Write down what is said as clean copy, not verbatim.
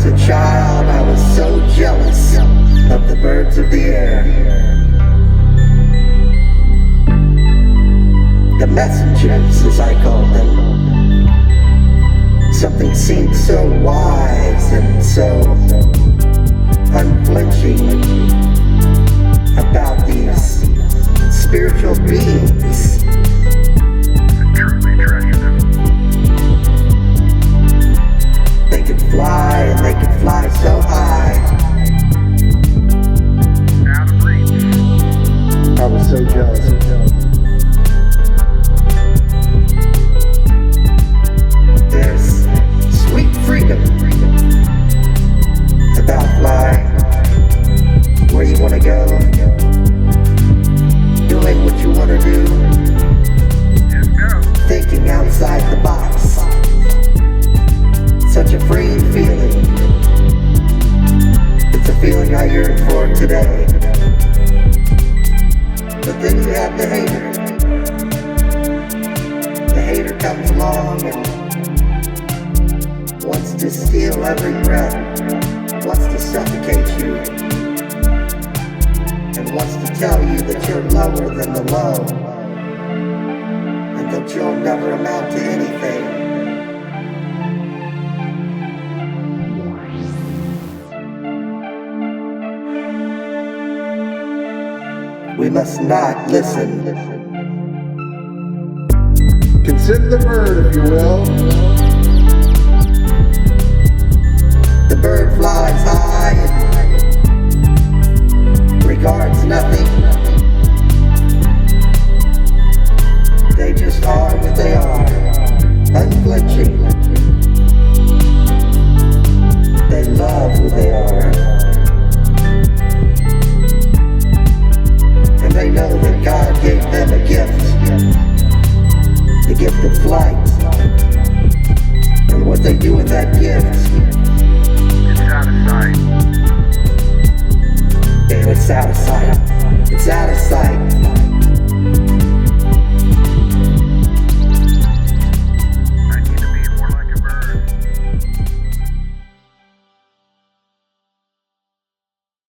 as a child, I was so jealous of the birds of the air. The messengers, as I called them. Something seemed so wise and so unflinching about these spiritual beings. Truly treasure them. They could fly, and they could fly so high. Out of reach. I was so jealous. There's sweet freedom about flying where you want to go, doing what you want to do, Just go. thinking outside the box. Such a freeing feeling. It's a feeling I yearn for today. But then you have the hater. The hater comes along and wants to steal every breath, wants to suffocate you, and wants to tell you that you're lower than the low, and that you'll never amount to anything. We must not listen. Consider the bird, if you will. The bird flies high and regards nothing. They just are what they are, unflinching. They love who they are. And they know that God gave them a gift. The gift of flight. And what they do with that gift